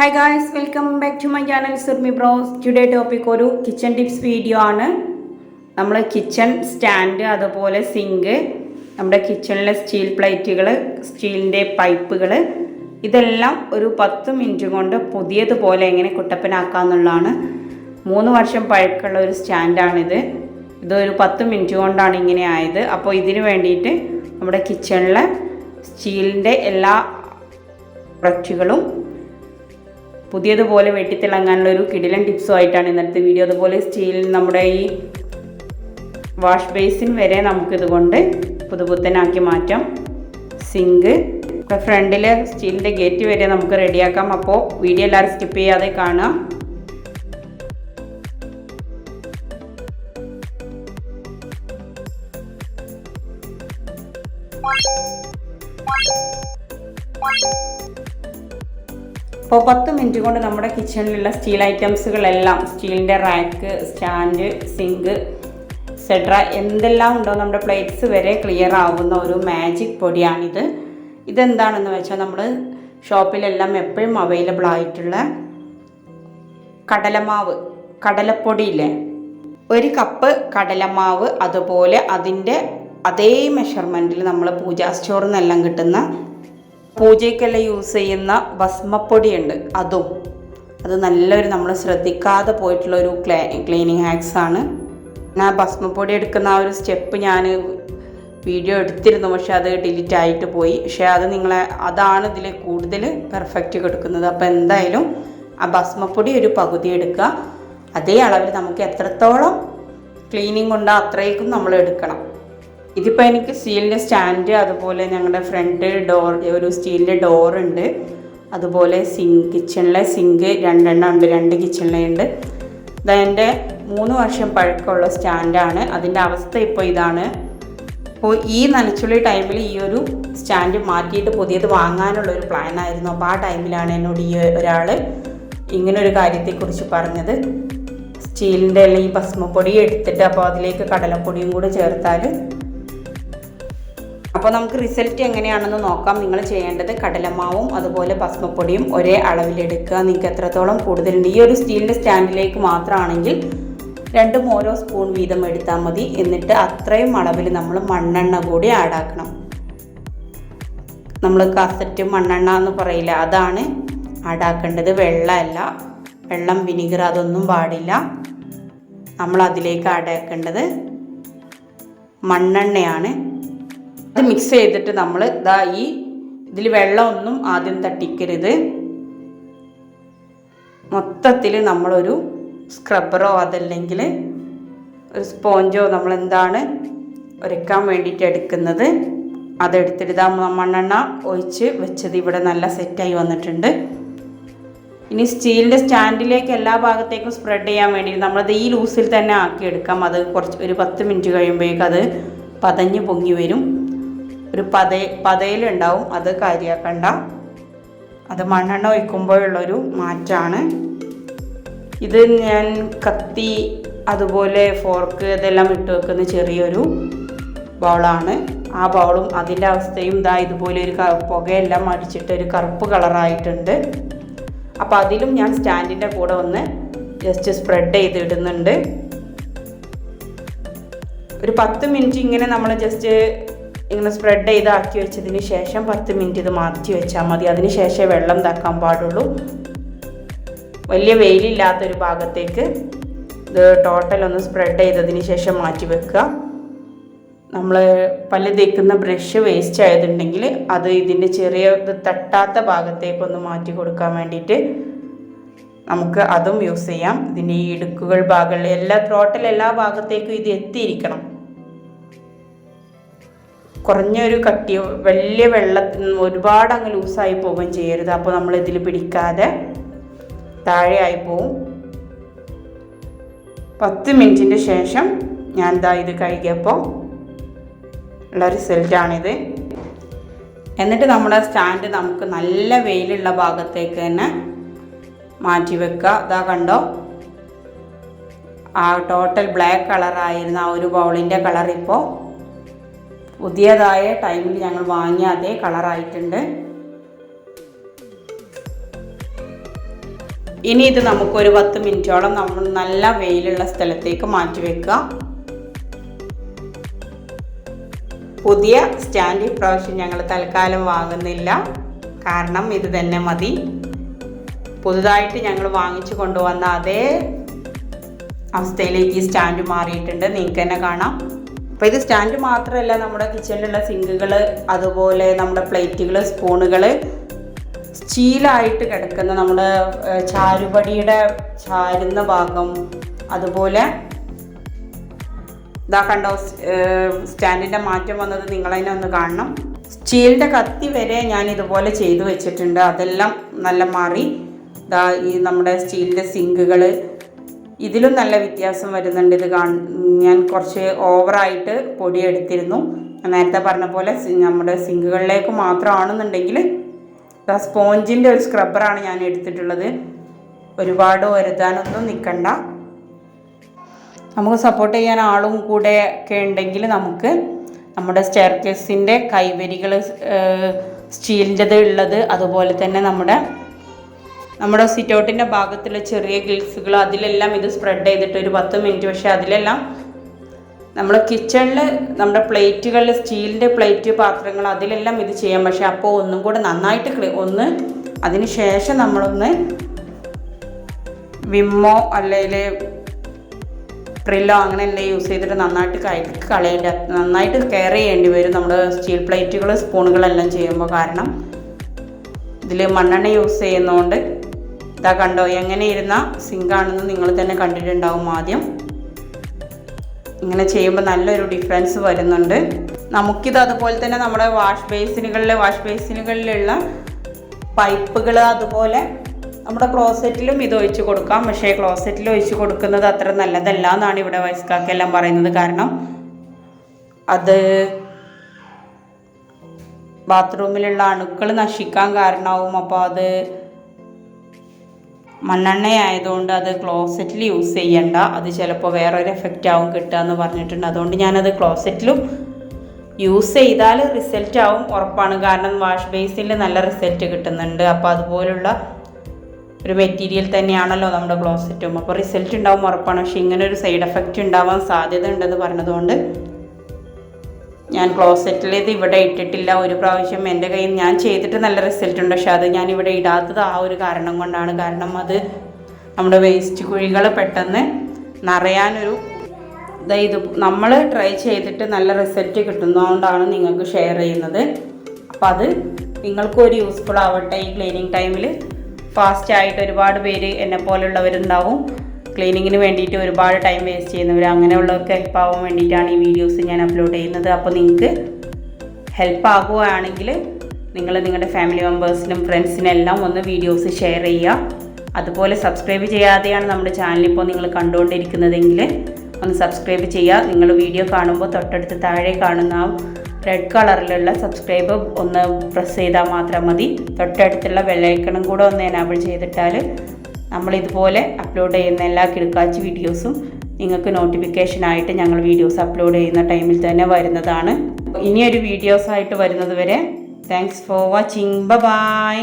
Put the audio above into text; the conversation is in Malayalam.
Hi guys, welcome back to my channel Surumi Bros. Today topic ഒരു കിച്ചൺ ടിപ്സ് വീഡിയോ ആണ്. നമ്മൾ കിച്ചൺ സ്റ്റാൻഡ് അതുപോലെ സിങ്ക്, നമ്മുടെ കിച്ചണിലെ സ്റ്റീൽ പ്ലേറ്റുകൾ, സ്റ്റീലിൻ്റെ പൈപ്പുകൾ ഇതെല്ലാം ഒരു 10 മിനിറ്റ് കൊണ്ട് പുതിയതുപോലെ എങ്ങനെ കുട്ടപ്പനാക്കാമെന്നുള്ളതാണ്. 3 വർഷം പഴക്കമുള്ള ഒരു സ്റ്റാൻഡാണിത്. ഇതൊരു 10 മിനിറ്റ് കൊണ്ടാണ് ഇങ്ങനെ ആയത്. അപ്പോൾ ഇതിന് വേണ്ടിയിട്ട് നമ്മുടെ കിച്ചണിലെ സ്റ്റീലിൻ്റെ എല്ലാ പ്രൊഡക്റ്റുകളും പുതിയതുപോലെ വെട്ടിത്തിളങ്ങാനുള്ള ഒരു കിടിലൻ ടിപ്സുമായിട്ടാണ് ഇന്നത്തെ വീഡിയോ. അതുപോലെ സ്റ്റീൽ നമ്മുടെ ഈ വാഷ് ബേസിൻ വരെ നമുക്കിതുകൊണ്ട് പുതുപുത്തനാക്കി മാറ്റാം. സിങ്ക് ഫ്രണ്ടിലെ സ്റ്റീലിൻ്റെ ഗേറ്റ് വരെ നമുക്ക് റെഡിയാക്കാം. അപ്പോൾ വീഡിയോ എല്ലാവരും സ്കിപ്പ് ചെയ്യാതെ കാണുക. അപ്പോൾ 10 മിനിറ്റ് കൊണ്ട് നമ്മുടെ കിച്ചണിലുള്ള സ്റ്റീൽ ഐറ്റംസുകളെല്ലാം, സ്റ്റീലിൻ്റെ റാക്ക്, സ്റ്റാൻഡ്, സിങ്ക്, എക്സെട്ര എന്തെല്ലാം ഉണ്ടോ നമ്മുടെ പ്ലേറ്റ്സ് വരെ ക്ലിയർ ആവുന്ന ഒരു മാജിക് പൊടിയാണിത്. ഇതെന്താണെന്ന് വെച്ചാൽ നമ്മൾ ഷോപ്പിലെല്ലാം എപ്പോഴും അവൈലബിൾ ആയിട്ടുള്ള കടലമാവ്, കടലപ്പൊടിയില്ലേ, 1 കപ്പ് കടലമാവ്, അതുപോലെ അതിൻ്റെ അതേ മെഷർമെൻറ്റിൽ നമ്മൾ പൂജാ സ്റ്റോറിൽ നിന്നെല്ലാം കിട്ടുന്ന പൂജയ്ക്കെല്ലാം യൂസ് ചെയ്യുന്ന ഭസ്മപ്പൊടിയുണ്ട്, അത് നല്ലൊരു നമ്മൾ ശ്രദ്ധിക്കാതെ പോയിട്ടുള്ളൊരു ക്ലീനിങ് ഹാക്സാണ്. ഞാൻ ഭസ്മപ്പൊടി എടുക്കുന്ന ആ ഒരു സ്റ്റെപ്പ് ഞാൻ വീഡിയോ എടുത്തിരുന്നു, പക്ഷെ അത് ഡിലീറ്റ് ആയിട്ട് പോയി. പക്ഷേ അതാണ് ഇതിൽ കൂടുതൽ പെർഫെക്റ്റ് കൊടുക്കുന്നത്. അപ്പോൾ എന്തായാലും ആ ഭസ്മപ്പൊടി ഒരു പകുതി എടുക്കുക. അതേ അളവിൽ നമുക്ക് എത്രത്തോളം ക്ലീനിങ് ഉണ്ടോ അത്രയ്ക്കും നമ്മൾ എടുക്കണം. ഇതിപ്പോൾ എനിക്ക് സ്റ്റീലിൻ്റെ സ്റ്റാൻഡ്, അതുപോലെ ഞങ്ങളുടെ ഫ്രണ്ട് ഡോർ, ഒരു സ്റ്റീലിൻ്റെ ഡോറുണ്ട്, അതുപോലെ കിച്ചണിലെ സിങ്ക് 2 എണ്ണം ഉണ്ട്, 2 കിച്ചണിലുണ്ട്. ഇതെൻ്റെ 3 വർഷം പഴക്കമുള്ള സ്റ്റാൻഡാണ്. അതിൻ്റെ അവസ്ഥ ഇപ്പോൾ ഇതാണ്. അപ്പോൾ ഈ നനച്ചുള്ളി ടൈമിൽ ഈ ഒരു സ്റ്റാൻഡ് മാറ്റിയിട്ട് പുതിയത് വാങ്ങാനുള്ളൊരു പ്ലാനായിരുന്നു. അപ്പോൾ ആ ടൈമിലാണ് എന്നോട് ഈ ഒരാൾ ഇങ്ങനൊരു കാര്യത്തെക്കുറിച്ച് പറഞ്ഞത്. സ്റ്റീലിൻ്റെ അല്ലെങ്കിൽ ഈ ഭസ്മപ്പൊടി എടുത്തിട്ട് അപ്പോൾ അതിലേക്ക് കടലപ്പൊടിയും കൂടെ ചേർത്താൽ, അപ്പോൾ നമുക്ക് റിസൾട്ട് എങ്ങനെയാണെന്ന് നോക്കാം. നിങ്ങൾ ചെയ്യേണ്ടത് കടലമാവും അതുപോലെ ഭസ്മപ്പൊടിയും ഒരേ അളവിലെടുക്കുക. നിങ്ങൾക്ക് എത്രത്തോളം കൂടുതലുണ്ട്, ഈ ഒരു സ്റ്റീലിൻ്റെ സ്റ്റാൻഡിലേക്ക് മാത്രമാണെങ്കിൽ 2 ഓരോ സ്പൂൺ വീതം എടുത്താൽ മതി. എന്നിട്ട് അത്രയും അളവിൽ നമ്മൾ മണ്ണെണ്ണ കൂടി ആഡാക്കണം. നമ്മൾ കസറ്റ് മണ്ണെണ്ണ എന്ന് പറയില്ല, അതാണ് ആഡാക്കേണ്ടത്. വെള്ളമല്ല, വെള്ളം, വിനിഗർ അതൊന്നും പാടില്ല. നമ്മൾ അതിലേക്ക് ആഡാക്കേണ്ടത് മണ്ണെണ്ണയാണ്. അത് മിക്സ് ചെയ്തിട്ട് നമ്മൾ ഇതിൽ വെള്ളമൊന്നും ആദ്യം തട്ടിക്കരുത്. മൊത്തത്തിൽ നമ്മളൊരു സ്ക്രബ്ബറോ അതല്ലെങ്കിൽ ഒരു സ്പോഞ്ചോ നമ്മളെന്താണ് ഉരയ്ക്കാൻ വേണ്ടിയിട്ട് എടുക്കുന്നത് അതെടുത്തിട്ട് മണ്ണെണ്ണ ഒഴിച്ച് വെച്ചത് ഇവിടെ നല്ല സെറ്റായി വന്നിട്ടുണ്ട്. ഇനി സ്റ്റീലിൻ്റെ സ്റ്റാൻഡിലേക്ക് എല്ലാ ഭാഗത്തേക്കും സ്പ്രെഡ് ചെയ്യാൻ വേണ്ടി നമ്മളത് ഈ ലൂസിൽ തന്നെ ആക്കിയെടുക്കാം. അത് ഒരു 10 മിനിറ്റ് കഴിയുമ്പോഴേക്കും അത് പതഞ്ഞ് പൊങ്ങി വരും. ഒരു പതയിലുണ്ടാവും, അത് കാര്യമാക്കണ്ട. അത് മണ്ണെണ്ണ ഒഴിക്കുമ്പോഴുള്ളൊരു മാറ്റമാണ്. ഇത് ഞാൻ കത്തി, അതുപോലെ ഫോർക്ക് ഇതെല്ലാം ഇട്ട് വെക്കുന്ന ചെറിയൊരു ബൗളാണ്. ആ ബൗളും അതിൻ്റെ അവസ്ഥയും ഇതുപോലെ ഒരു പുകയെല്ലാം അടിച്ചിട്ട് ഒരു കറുപ്പ് കളറായിട്ടുണ്ട്. അപ്പോൾ അതിലും ഞാൻ സ്റ്റാൻഡിൻ്റെ കൂടെ ഒന്ന് ജസ്റ്റ് സ്പ്രെഡ് ചെയ്തിടുന്നുണ്ട്. ഒരു 10 മിനിറ്റ് ഇങ്ങനെ നമ്മൾ ജസ്റ്റ് ഇങ്ങനെ സ്പ്രെഡ് ചെയ്താക്കി വെച്ചതിന് ശേഷം 10 മിനിറ്റ് ഇത് മാറ്റി വെച്ചാൽ മതി. അതിന് ശേഷം വെള്ളം തക്കാൻ പാടുള്ളൂ. വലിയ വെയിലില്ലാത്തൊരു ഭാഗത്തേക്ക് ഇത് ടോട്ടൽ ഒന്ന് സ്പ്രെഡ് ചെയ്തതിന് ശേഷം മാറ്റി വെക്കുക. നമ്മൾ പല്ല് തേക്കുന്ന ബ്രഷ് വേസ്റ്റ് ആയതുണ്ടെങ്കിൽ അത് ഇതിൻ്റെ ചെറിയ തട്ടാത്ത ഭാഗത്തേക്കൊന്ന് മാറ്റി കൊടുക്കാൻ വേണ്ടിയിട്ട് നമുക്ക് അതും യൂസ് ചെയ്യാം. ഇതിൻ്റെ ഈ ഇടുക്കുകൾ ഭാഗങ്ങളിൽ ടോട്ടൽ എല്ലാ ഭാഗത്തേക്കും ഇത് എത്തിയിരിക്കണം. കുറഞ്ഞൊരു കട്ടി, വലിയ ഒരുപാട് അങ്ങ് ലൂസായി പോവുകയും ചെയ്യരുത്. അപ്പോൾ നമ്മൾ ഇതിൽ പിടിക്കാതെ താഴെ ആയി പോവും. 10 മിനിറ്റിൻ്റെ ശേഷം ഞാൻ ഇത് കഴുകിയപ്പോൾ ഉള്ള റിസൾട്ടാണിത്. എന്നിട്ട് നമ്മുടെ സ്റ്റാൻഡ് നമുക്ക് നല്ല വെയിലുള്ള ഭാഗത്തേക്ക് തന്നെ മാറ്റി വെക്കുക. കണ്ടോ, ആ ടോട്ടൽ ബ്ലാക്ക് കളറായിരുന്ന ആ ഒരു ബൗളിൻ്റെ കളർ ഇപ്പോൾ പുതിയതായ ടൈമിൽ ഞങ്ങൾ വാങ്ങിയ അതേ കളറായിട്ടുണ്ട്. ഇനി ഇത് നമുക്കൊരു 10 മിനിറ്റോളം നമ്മൾ നല്ല വെയിലുള്ള സ്ഥലത്തേക്ക് മാറ്റി വെക്കുക. പുതിയ സ്റ്റാൻഡ് ഇപ്രാവശ്യം ഞങ്ങൾ തൽക്കാലം വാങ്ങുന്നില്ല, കാരണം ഇത് തന്നെ മതി. പുതുതായിട്ട് ഞങ്ങൾ വാങ്ങിച്ചു കൊണ്ടുവന്ന അതേ അവസ്ഥയിലേക്ക് ഈ സ്റ്റാൻഡ് മാറിയിട്ടുണ്ട്, നിങ്ങൾക്ക് തന്നെ കാണാം. അപ്പോൾ ഇത് സ്റ്റാൻഡ് മാത്രമല്ല, നമ്മുടെ കിച്ചണിലുള്ള സിങ്കുകൾ, അതുപോലെ നമ്മുടെ പ്ലേറ്റുകൾ, സ്പൂണുകൾ, സ്റ്റീലായിട്ട് കിടക്കുന്ന നമ്മുടെ ചാരുപടിയുടെ ചാരുന്ന ഭാഗം, അതുപോലെ ഇതാ കണ്ടോ സ്റ്റാൻഡിൻ്റെ മാറ്റം വന്നത്, നിങ്ങളതിനെ ഒന്ന് കാണണം. സ്റ്റീലിൻ്റെ കത്തി വരെ ഞാൻ ഇതുപോലെ ചെയ്തു വെച്ചിട്ടുണ്ട്, അതെല്ലാം നല്ല മാറി. ഇതാ ഈ നമ്മുടെ സ്റ്റീലിൻ്റെ സിങ്കുകൾ, ഇതിലും നല്ല വ്യത്യാസം വരുന്നുണ്ട്. ഇത് ഞാൻ കുറച്ച് ഓവറായിട്ട് പൊടിയെടുത്തിരുന്നു. നേരത്തെ പറഞ്ഞ പോലെ നമ്മുടെ സിങ്കുകളിലേക്ക് മാത്രമാണെന്നുണ്ടെങ്കിൽ സ്പോഞ്ചിൻ്റെ ഒരു സ്ക്രബ്ബറാണ് ഞാൻ എടുത്തിട്ടുള്ളത്. ഒരുപാട് വരുത്താനൊന്നും നിൽക്കണ്ട. നമുക്ക് സപ്പോർട്ട് ചെയ്യാൻ ആളും കൂടെ ഒക്കെ ഉണ്ടെങ്കിൽ നമുക്ക് നമ്മുടെ സ്റ്റെയർകേസിൻ്റെ കൈവരികൾ സ്റ്റീലിൻ്റെത് ഉള്ളത്, അതുപോലെ തന്നെ നമ്മുടെ സിറ്റൗട്ടിൻ്റെ ഭാഗത്തുള്ള ചെറിയ ഗ്രിൽസുകൾ, അതിലെല്ലാം ഇത് സ്പ്രെഡ് ചെയ്തിട്ട് ഒരു 10 മിനിറ്റ്. പക്ഷേ അതിലെല്ലാം നമ്മൾ കിച്ചണിൽ നമ്മുടെ പ്ലേറ്റുകളിൽ സ്റ്റീലിൻ്റെ പ്ലേറ്റ് പാത്രങ്ങൾ അതിലെല്ലാം ഇത് ചെയ്യാം. പക്ഷേ അപ്പോൾ ഒന്നും കൂടെ നന്നായിട്ട് അതിന് ശേഷം നമ്മളൊന്ന് വിമ്മോ അല്ലെങ്കിൽ പ്രില്ലോ അങ്ങനെയെല്ലാം യൂസ് ചെയ്തിട്ട് നന്നായിട്ട് നന്നായിട്ട് കെയർ ചെയ്യേണ്ടി വരും നമ്മുടെ സ്റ്റീൽ പ്ലേറ്റുകൾ, സ്പൂണുകളെല്ലാം ചെയ്യുമ്പോൾ. കാരണം ഇതിൽ മണ്ണെണ്ണ യൂസ് ചെയ്യുന്നതുകൊണ്ട് ഇതാ കണ്ടോ എങ്ങനെ ഇരുന്ന സിങ്കാണെന്ന് നിങ്ങൾ തന്നെ കണ്ടിട്ടുണ്ടാവും. ആദ്യം ഇങ്ങനെ ചെയ്യുമ്പോൾ നല്ലൊരു ഡിഫറൻസ് വരുന്നുണ്ട്. നമുക്കിത് അതുപോലെ തന്നെ നമ്മുടെ വാഷ് ബേസിനുകളിലുള്ള പൈപ്പുകൾ, അതുപോലെ നമ്മുടെ ക്ലോസറ്റിലും ഇത് ഒഴിച്ച് കൊടുക്കാം. പക്ഷേ ക്ലോസറ്റിൽ ഒഴിച്ച് കൊടുക്കുന്നത് അത്ര നല്ലതല്ല എന്നാണ് ഇവിടെ വയസ്കാക്കെല്ലാം പറയുന്നത്. കാരണം അത് ബാത്റൂമിലുള്ള അണുക്കൾ നശിക്കാൻ കാരണമാവും. അപ്പോൾ അത് മണ്ണെണ്ണയായതുകൊണ്ട് അത് ക്ലോസറ്റിൽ യൂസ് ചെയ്യണ്ട, അത് ചിലപ്പോൾ വേറൊരു എഫക്റ്റ് ആവും കിട്ടുക എന്ന് പറഞ്ഞിട്ടുണ്ട്. അതുകൊണ്ട് ഞാനത് ക്ലോസറ്റിലും യൂസ് ചെയ്താൽ റിസൾട്ട് ആവും ഉറപ്പാണ്. കാരണം വാഷ് ബേസിനിൽ നല്ല റിസൾട്ട് കിട്ടുന്നുണ്ട്. അപ്പോൾ അതുപോലുള്ള ഒരു മെറ്റീരിയൽ തന്നെയാണല്ലോ നമ്മുടെ ക്ലോസറ്റും, അപ്പോൾ റിസൾട്ട് ഉണ്ടാവും ഉറപ്പാണ്. പക്ഷേ ഇങ്ങനെ ഒരു സൈഡ് എഫക്റ്റ് ഉണ്ടാവാൻ സാധ്യത ഉണ്ടെന്ന് പറഞ്ഞതുകൊണ്ട് ഞാൻ ക്ലോസറ്റിലേത് ഇവിടെ ഇട്ടിട്ടില്ല. ഒരു പ്രാവശ്യം എൻ്റെ കയ്യിൽ ഞാൻ ചെയ്തിട്ട് നല്ല റിസൾട്ട് ഉണ്ട്, പക്ഷെ അത് ഞാൻ ഇവിടെ ഇടാത്തത് ആ ഒരു കാരണം കൊണ്ടാണ്. കാരണം അത് നമ്മുടെ വേസ്റ്റ് കുഴികൾ പെട്ടെന്ന് നിറയാനൊരു ഇത് നമ്മൾ ട്രൈ ചെയ്തിട്ട് നല്ല റിസൾട്ട് കിട്ടുന്നതുകൊണ്ടാണ് നിങ്ങൾക്ക് ഷെയർ ചെയ്യുന്നത്. അപ്പോൾ അത് നിങ്ങൾക്കും ഒരു യൂസ്ഫുൾ ആവട്ടെ. ഈ ക്ലീനിങ് ടൈമിൽ ഫാസ്റ്റായിട്ട് ഒരുപാട് പേര് എന്നെ പോലുള്ളവരുണ്ടാവും, ക്ലീനിങ്ങിന് വേണ്ടിയിട്ട് ഒരുപാട് ടൈം വേസ്റ്റ് ചെയ്യുന്നവർ. അങ്ങനെയുള്ളവർക്ക് ഹെൽപ്പ് ആവാൻ വേണ്ടിയിട്ടാണ് ഈ വീഡിയോസ് ഞാൻ അപ്ലോഡ് ചെയ്യുന്നത്. അപ്പോൾ നിങ്ങൾക്ക് ഹെൽപ്പ് ആകുകയാണെങ്കിൽ നിങ്ങൾ നിങ്ങളുടെ ഫാമിലി മെമ്പേഴ്സിനും ഫ്രണ്ട്സിനെല്ലാം ഒന്ന് വീഡിയോസ് ഷെയർ ചെയ്യുക. അതുപോലെ സബ്സ്ക്രൈബ് ചെയ്യാതെയാണ് നമ്മുടെ ചാനലിപ്പോൾ നിങ്ങൾ കണ്ടുകൊണ്ടിരിക്കുന്നതെങ്കിൽ ഒന്ന് സബ്സ്ക്രൈബ് ചെയ്യുക. നിങ്ങൾ വീഡിയോ കാണുമ്പോൾ തൊട്ടടുത്ത് താഴെ കാണുന്ന റെഡ് കളറിലുള്ള സബ്സ്ക്രൈബ് ഒന്ന് പ്രസ് ചെയ്താൽ മാത്രം മതി. തൊട്ടടുത്തുള്ള ബെല്ലൈക്കണും കൂടെ ഒന്ന് എനാബിൾ ചെയ്തിട്ടാൽ നമ്മളിതുപോലെ അപ്ലോഡ് ചെയ്യുന്ന എല്ലാ കിടക്കാച്ചി വീഡിയോസും നിങ്ങൾക്ക് നോട്ടിഫിക്കേഷനായിട്ട് ഞങ്ങൾ വീഡിയോസ് അപ്ലോഡ് ചെയ്യുന്ന ടൈമിൽ തന്നെ വരുന്നതാണ്. ഇനിയൊരു വീഡിയോസായിട്ട് വരുന്നത് വരെ താങ്ക്സ് ഫോർ വാച്ചിങ്. ബൈ.